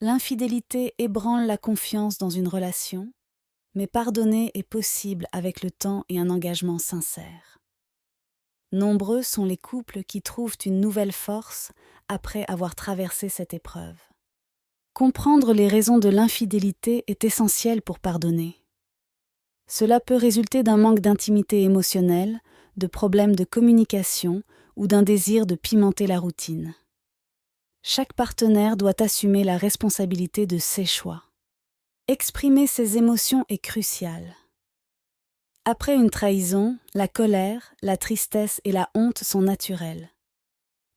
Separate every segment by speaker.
Speaker 1: L'infidélité ébranle la confiance dans une relation, mais pardonner est possible avec le temps et un engagement sincère. Nombreux sont les couples qui trouvent une nouvelle force après avoir traversé cette épreuve. Comprendre les raisons de l'infidélité est essentiel pour pardonner. Cela peut résulter d'un manque d'intimité émotionnelle, de problèmes de communication ou d'un désir de pimenter la routine. Chaque partenaire doit assumer la responsabilité de ses choix. Exprimer ses émotions est crucial. Après une trahison, la colère, la tristesse et la honte sont naturelles.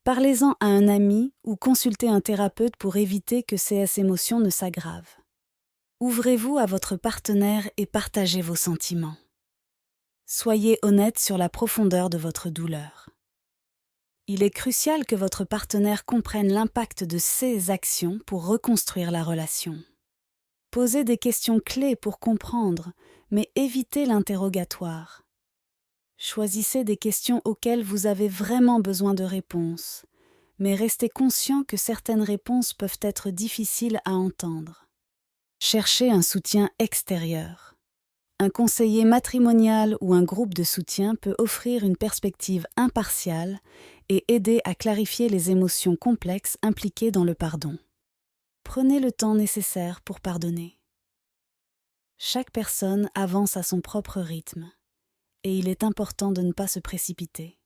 Speaker 1: Parlez-en à un ami ou consultez un thérapeute pour éviter que ces émotions ne s'aggravent. Ouvrez-vous à votre partenaire et partagez vos sentiments. Soyez honnête sur la profondeur de votre douleur. Il est crucial que votre partenaire comprenne l'impact de ses actions pour reconstruire la relation. Posez des questions clés pour comprendre, mais évitez l'interrogatoire. Choisissez des questions auxquelles vous avez vraiment besoin de réponses, mais restez conscient que certaines réponses peuvent être difficiles à entendre. Cherchez un soutien extérieur. Un conseiller matrimonial ou un groupe de soutien peut offrir une perspective impartiale et aider à clarifier les émotions complexes impliquées dans le pardon. Prenez le temps nécessaire pour pardonner. Chaque personne avance à son propre rythme, et il est important de ne pas se précipiter.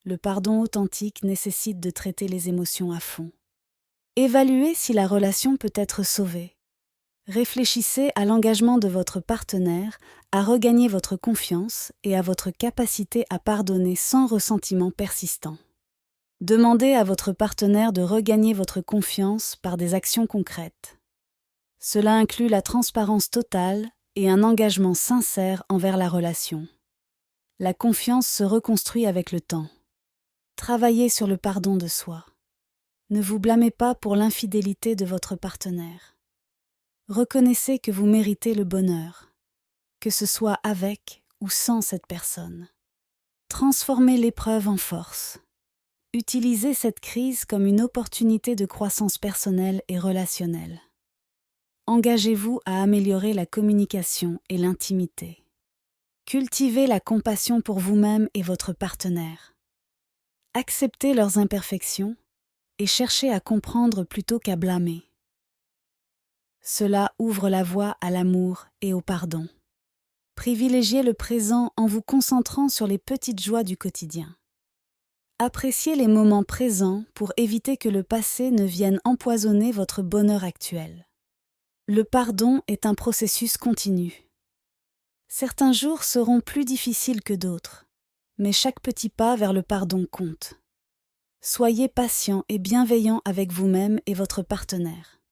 Speaker 1: Le pardon authentique nécessite de traiter les émotions à fond. Évaluez si la relation peut être sauvée. Réfléchissez à l'engagement de votre partenaire à regagner votre confiance et à votre capacité à pardonner sans ressentiment persistant. Demandez à votre partenaire de regagner votre confiance par des actions concrètes. Cela inclut la transparence totale et un engagement sincère envers la relation. La confiance se reconstruit avec le temps. Travaillez sur le pardon de soi. Ne vous blâmez pas pour l'infidélité de votre partenaire. Reconnaissez que vous méritez le bonheur, que ce soit avec ou sans cette personne. Transformez l'épreuve en force. Utilisez cette crise comme une opportunité de croissance personnelle et relationnelle. Engagez-vous à améliorer la communication et l'intimité. Cultivez la compassion pour vous-même et votre partenaire. Acceptez leurs imperfections et cherchez à comprendre plutôt qu'à blâmer. Cela ouvre la voie à l'amour et au pardon. Privilégiez le présent en vous concentrant sur les petites joies du quotidien. Appréciez les moments présents pour éviter que le passé ne vienne empoisonner votre bonheur actuel. Le pardon est un processus continu. Certains jours seront plus difficiles que d'autres, mais chaque petit pas vers le pardon compte. Soyez patient et bienveillant avec vous-même et votre partenaire.